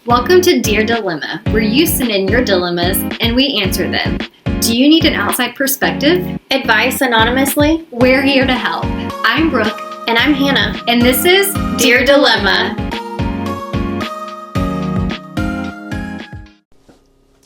Welcome to Dear Dilemma, where you send in your dilemmas and we answer them. Do you need an outside perspective? Advice anonymously? We're here to help. I'm Brooke. And I'm Hannah. And this is Dear Dilemma.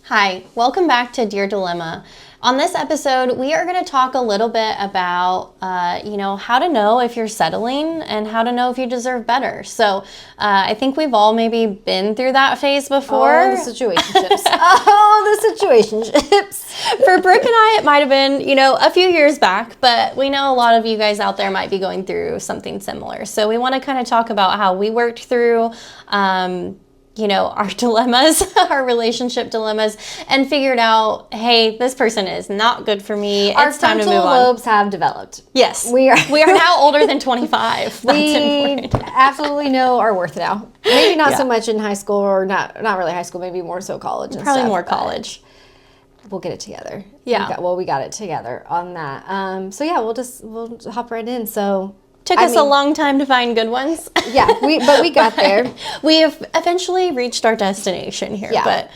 Hi, welcome back to Dear Dilemma. On this episode, we are going to talk a little bit about, how to know if you're settling and how to know if you deserve better. So I think we've all maybe been through that phase before. Oh, the situationships. The situationships. For Brooke and I, it might have been, a few years back, but we know a lot of you guys out there might be going through something similar. So we want to kind of talk about how we worked through our dilemmas, our relationship dilemmas, and figured out, hey, this person is not good for me. It's time to move on. Our frontal lobes have developed. Yes. We are now older than 25. We absolutely know our worth now. Maybe not so much in high school, or not really high school, maybe more so college and Probably stuff, more college. We'll get it together. Yeah. We got it together on that. We'll hop right in. So Took us a long time to find good ones. Yeah, but we got there. We have eventually reached our destination here. Yeah. But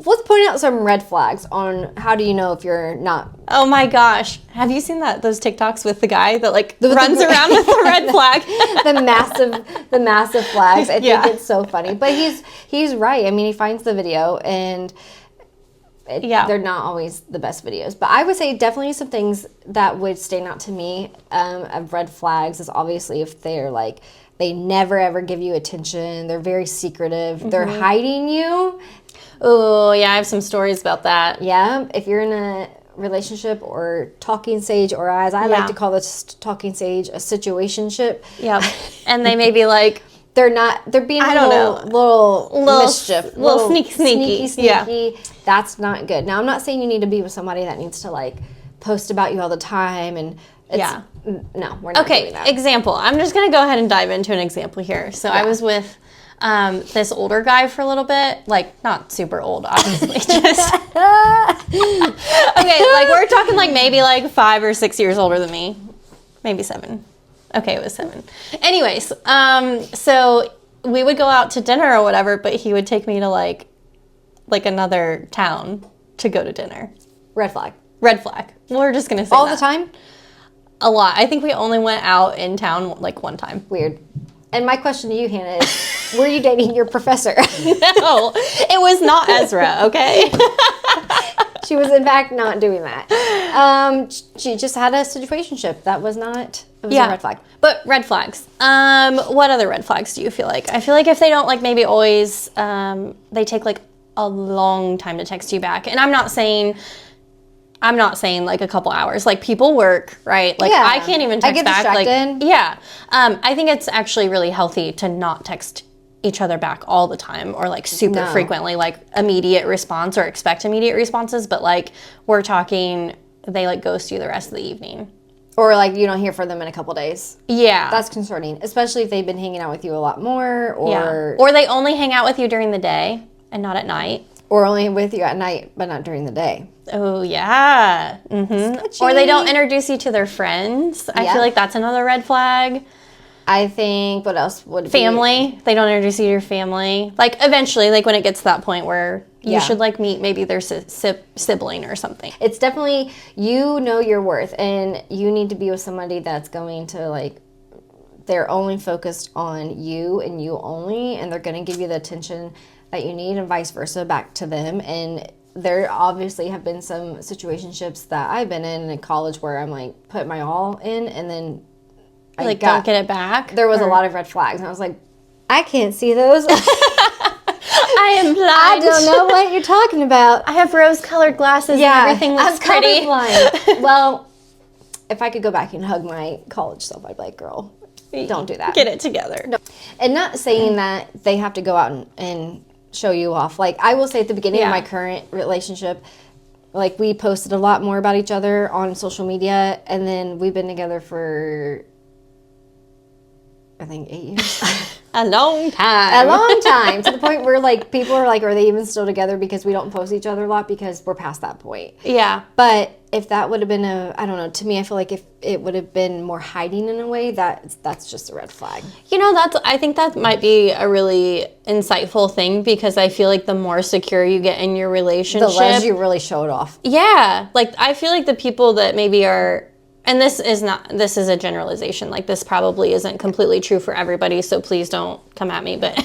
let's point out some red flags on how do you know if you're not. Oh my gosh. Have you seen those TikToks with the guy that runs around with the red flag? the massive flags. I think it's so funny. But he's right. I mean, he finds the video and they're not always the best videos. But I would say definitely some things that would stand out to me of red flags is obviously if they're they never ever give you attention. They're very secretive. Mm-hmm. They're hiding you. Oh, yeah, I have some stories about that. Yeah, if you're in a relationship or talking stage, or as I like to call this talking stage, a situationship. Yep. And they may be they're being little mischief. Little sneaky. Yeah. That's not good. Now, I'm not saying you need to be with somebody that needs to post about you all the time and no, we're not doing that. Example. I'm just going to go ahead and dive into an example here. So I was with this older guy for a little bit, not super old, obviously. Just okay, we're talking maybe 5 or 6 years older than me, maybe 7. Okay, it was 7. Anyways, so we would go out to dinner or whatever, but he would take me to another town to go to dinner. Red flag. Red flag. We're just gonna say all the time. A lot. I think we only went out in town one time. Weird. And my question to you, Hannah, is, were you dating your professor? No, it was not Ezra, okay? She was, in fact, not doing that. She just had a situationship. That was not, it was a red flag. But red flags. What other red flags do you feel like? I feel like if they don't, maybe always, they take, a long time to text you back. And I'm not saying a couple hours. People work, right? I can't even text back. I think it's actually really healthy to not text each other back all the time or super frequently, immediate response or expect immediate responses. But we're talking, they ghost you the rest of the evening. Or you don't hear from them in a couple days. Yeah. That's concerning, especially if they've been hanging out with you a lot more or they only hang out with you during the day and not at night. Or only with you at night, but not during the day. Oh, yeah. Mm-hmm. Or they don't introduce you to their friends. I feel like that's another red flag. I think, what else would be? Family. They don't introduce you to your family. Eventually, when it gets to that point where you should, meet maybe their sibling or something. It's definitely, you know your worth, and you need to be with somebody that's going to, they're only focused on you and you only, and they're going to give you the attention that you need and vice versa back to them. And there obviously have been some situationships that I've been in college where I'm put my all in and then I don't get it back. There was a lot of red flags and I was I can't see those. I am blind. I don't know what you're talking about. I have rose-colored glasses and everything looks pretty. Colorblind. Well, if I could go back and hug my college self, I'd be like, girl, don't do that. Get it together. No. And not saying that they have to go out and show you off. I will say at the beginning of my current relationship, we posted a lot more about each other on social media, and then we've been together for I think 8 years. A long time. A long time. To the point where, like, people are like, are they even still together? Because we don't post each other a lot because we're past that point. Yeah. But if that would have been I don't know, to me, I feel like if it would have been more hiding in a way, that's just a red flag. You know, I think that might be a really insightful thing, because I feel like the more secure you get in your relationship, the less you really show it off. Yeah. Like, I feel like the people that maybe are, and this is a generalization. Like, this probably isn't completely true for everybody, so please don't come at me. But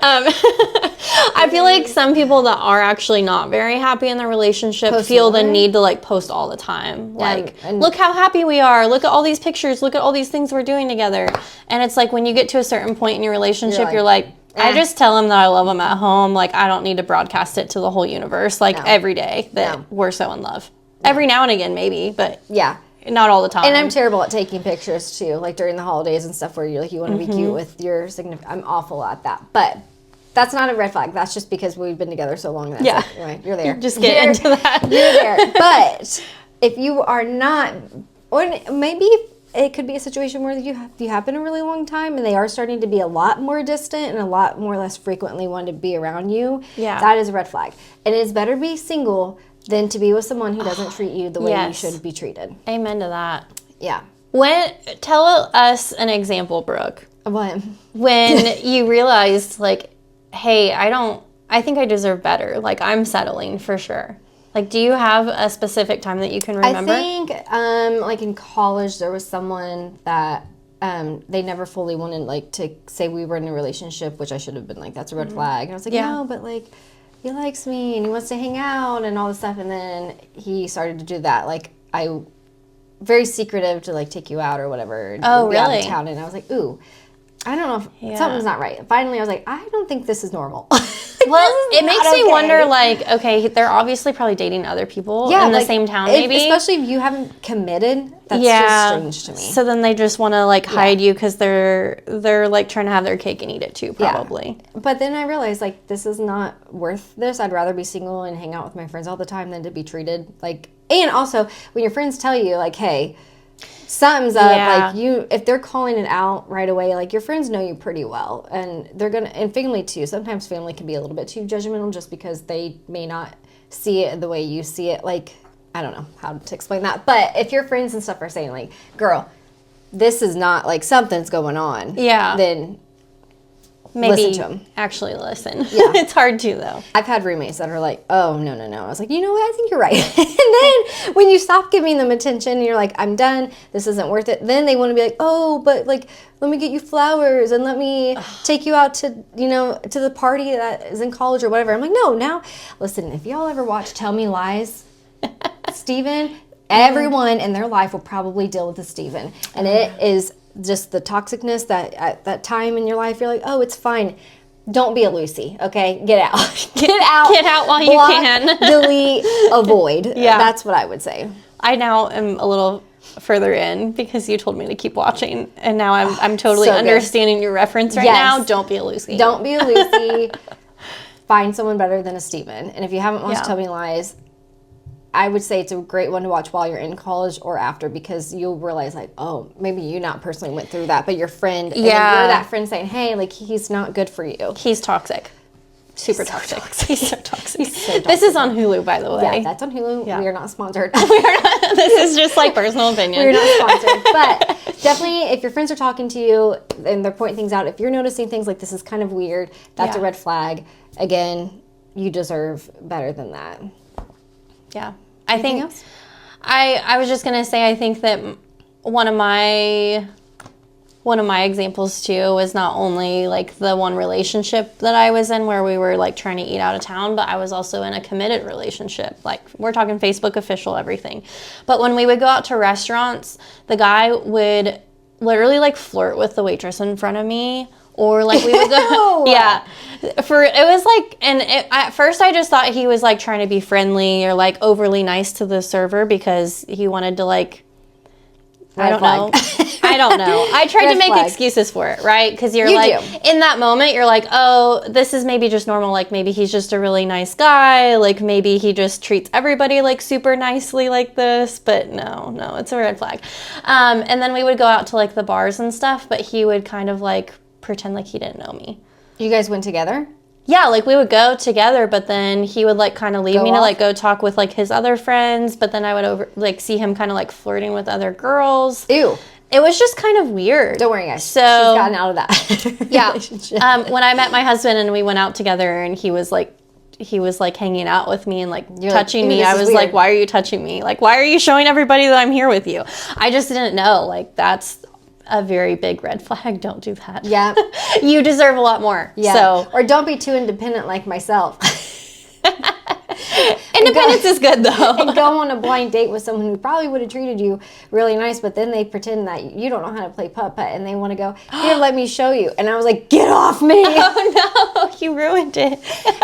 I feel like some people that are actually not very happy in their relationship feel the need to, like, post all the time. Like, look how happy we are. Look at all these pictures. Look at all these things we're doing together. And it's like, when you get to a certain point in your relationship, you're like, I just tell him that I love him at home. Like, I don't need to broadcast it to the whole universe, like, every day that we're so in love. Every now and again, maybe, but not all the time. And I'm terrible at taking pictures too, like during the holidays and stuff where you want to be cute with your significant. I'm awful at that, but that's not a red flag. That's just because we've been together so long. That's like, anyway, you're there. Just get into that. You're there. But if you are not, or maybe it could be a situation where you have been a really long time and they are starting to be a lot more distant and a lot more less frequently want to be around you. Yeah, that is a red flag. And it is better to be single than to be with someone who doesn't treat you the way you should be treated. Amen to that. Yeah. Tell us an example, Brooke. What? When you realized, like, hey, I think I deserve better. Like, I'm settling for sure. Like, do you have a specific time that you can remember? I think, like in college, there was someone that they never fully wanted, like, to say we were in a relationship, which I should have been like, that's a red flag. And I was like, no, but like, he likes me and he wants to hang out and all this stuff. And then he started to do that. Like, very secretive to, like, take you out or whatever. Oh, really? Out of town. And I was like, ooh, I don't know if something's not right. Finally, I was like, I don't think this is normal. Well, it makes me wonder, like, okay, they're obviously probably dating other people in the same town, maybe. Especially if you haven't committed. That's just strange to me. So then they just want to, like, hide you because they're like trying to have their cake and eat it too, probably. Yeah. But then I realized, like, this is not worth this. I'd rather be single and hang out with my friends all the time than to be treated like. And also, when your friends tell you, like, hey, something's up, like, if they're calling it out right away, like, your friends know you pretty well, and they're gonna, and family too. Sometimes family can be a little bit too judgmental just because they may not see it the way you see it. Like, I don't know how to explain that, but if your friends and stuff are saying, like, girl, this is not, like, something's going on, then maybe listen to them. Actually listen. Yeah. It's hard to, though. I've had roommates that are like, oh, no. I was like, you know what? I think you're right. And then when you stop giving them attention and you're like, I'm done, this isn't worth it, then they want to be like, oh, but, like, let me get you flowers and let me take you out to, to the party that is in college or whatever. I'm like, no, now, listen, if y'all ever watch Tell Me Lies, Steven, everyone in their life will probably deal with a Steven. And it is just the toxicness that at that time in your life, you're like, oh, it's fine. Don't be a Lucy, okay? Get out. Get out. Get out while block, you can. Delete, avoid. Yeah. That's what I would say. I now am a little further in because you told me to keep watching, and now I'm totally understanding your reference right now. Don't be a Lucy. Don't be a Lucy. Find someone better than a Steven. And if you haven't watched Tell Me Lies, I would say it's a great one to watch while you're in college or after, because you'll realize, like, oh, maybe you not personally went through that, but your friend, and you're that friend saying, hey, like, he's not good for you. He's toxic. Super toxic. He's so toxic. He's so toxic. This is on Hulu, by the way. Yeah, that's on Hulu. Yeah. We are not sponsored. This is just, like, personal opinion. We're not sponsored. But definitely, if your friends are talking to you and they're pointing things out, if you're noticing things like this is kind of weird, that's a red flag. Again, you deserve better than that. Yeah. Anything else? I was just gonna say, I think that one of my examples too was not only, like, the one relationship that I was in where we were, like, trying to eat out of town, but I was also in a committed relationship. Like, we're talking Facebook official, everything. But when we would go out to restaurants, the guy would literally, like, flirt with the waitress in front of me. Or, like, we would go, it was like, and at first I just thought he was, like, trying to be friendly or, like, overly nice to the server because he wanted to, like, I don't know. I don't know. I tried to make excuses for it, right? Because you're like, in that moment, you're like, oh, this is maybe just normal. Like, maybe he's just a really nice guy. Like, maybe he just treats everybody, like, super nicely like this. But no, it's a red flag. And then we would go out to, like, the bars and stuff, but he would kind of, like, pretend like he didn't know me. You guys went together? Yeah, like, we would go together, but then he would, like, kind of leave me to, like, go talk with, like, his other friends, but then I would see him kind of, like, flirting with other girls. Ew. It was just kind of weird. Don't worry, guys. So, she's gotten out of that. Yeah. When I met my husband and we went out together and he was, like, hanging out with me and, like, touching me. I was like, why are you touching me? Like, why are you showing everybody that I'm here with you? I just didn't know. Like, that's a very big red flag. Don't do that. Yeah. You deserve a lot more. Yeah. So. Or don't be too independent like myself. Independence is good, though. And go on a blind date with someone who probably would have treated you really nice, but then they pretend that you don't know how to play putt-putt, and they want to go, here, let me show you. And I was like, get off me. Oh, no. You ruined it.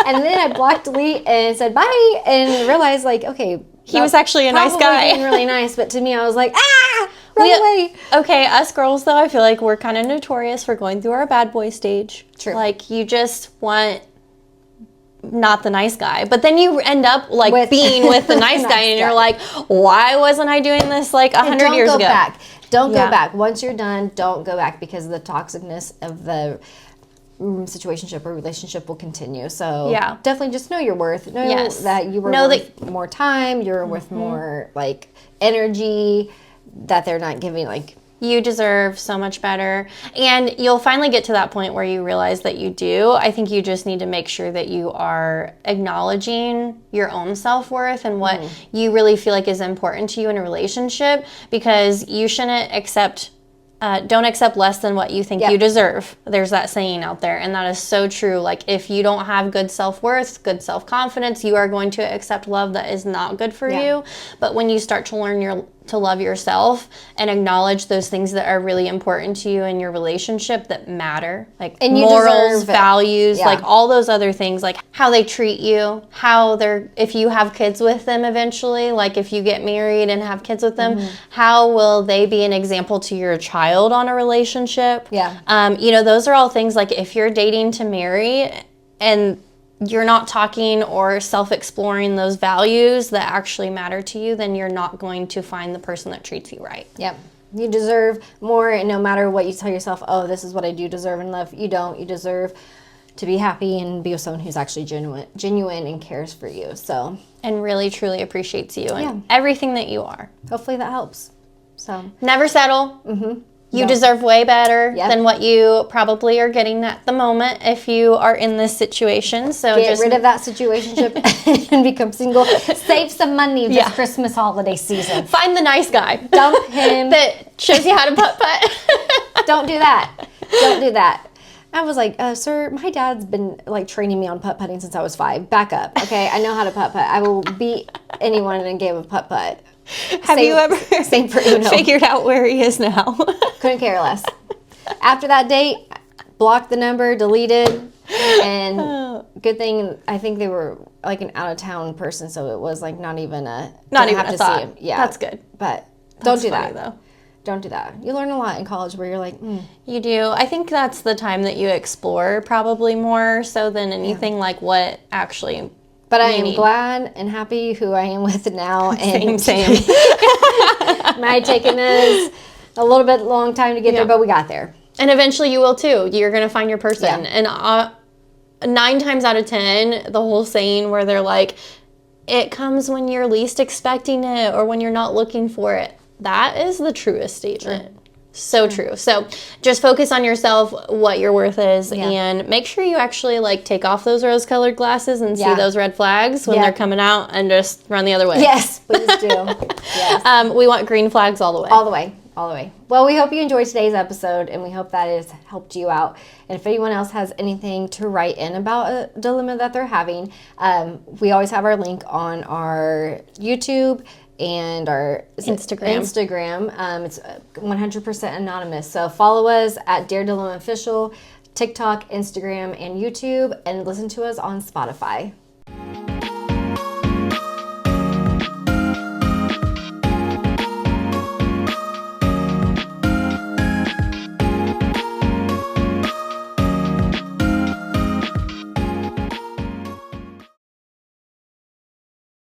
And then I blocked, delete, and said bye, and realized, like, okay. He was actually a nice guy. Being really nice, but to me, I was like, run away. Okay, us girls, though, I feel like we're kind of notorious for going through our bad boy stage. True. Like, you just want not the nice guy, but then you end up, like, being with the nice guy, and you're like, why wasn't I doing this, like, 100 years ago? Don't go back. Once you're done, don't go back, because the toxicness of the situationship or relationship will continue. So definitely just know your worth. Know that you were worth more time. You're worth more, like, energy that they're not giving. Like, you deserve so much better. And you'll finally get to that point where you realize that you do. I think you just need to make sure that you are acknowledging your own self-worth and what you really feel like is important to you in a relationship, because you shouldn't don't accept less than what you think you deserve. There's that saying out there, and that is so true. Like, if you don't have good self-worth, good self-confidence, you are going to accept love that is not good for you. But when you start to learn to love yourself and acknowledge those things that are really important to you in your relationship that matter, like and morals, values, like all those other things, like how they treat you, if you have kids with them eventually, like if you get married and have kids with them, how will they be an example to your child on a relationship? Those are all things, like, if you're dating to marry and you're not talking or self-exploring those values that actually matter to you, then you're not going to find the person that treats you right. Yep. You deserve more, and no matter what you tell yourself, oh, this is what I do deserve in love, you don't. You deserve to be happy and be with someone who's actually genuine and cares for you. So, and really, truly appreciates you and everything that you are. Hopefully that helps. So, never settle. You deserve way better than what you probably are getting at the moment if you are in this situation. So get rid of that situationship and become single. Save some money this Christmas holiday season. Find the nice guy. Dump him. That shows you how to putt-putt. Don't do that. Don't do that. I was like, sir, my dad's been, like, training me on putt-putting since I was 5. Back up, okay? I know how to putt-putt. I will beat anyone in a game of putt-putt. Have you ever figured out where he is now? Couldn't care less. After that date, blocked the number, deleted, and good thing, I think they were, like, an out-of-town person, so it was, like, not even a thought. See him. Yeah, that's good. But don't do that, though. Don't do that. You learn a lot in college where you're like, You do. I think that's the time that you explore probably more so than anything like what actually. But I am glad and happy who I am with now. And same. Might have taken us a little bit long time to get there, but we got there. And eventually you will too. You're going to find your person. Yeah. And 9 times out of 10, the whole saying where they're like, it comes when you're least expecting it or when you're not looking for it. That is the truest statement. So true. So just focus on yourself, what your worth is, and make sure you actually, like, take off those rose-colored glasses and see those red flags when they're coming out and just run the other way. Yes, please do. Yes. We want green flags all the way. All the way. All the way. Well, we hope you enjoyed today's episode, and we hope that has helped you out. And if anyone else has anything to write in about a dilemma that they're having, we always have our link on our YouTube and our Instagram. It's 100% anonymous. So follow us at Dare Dilemma Official, TikTok, Instagram, and YouTube, and listen to us on Spotify.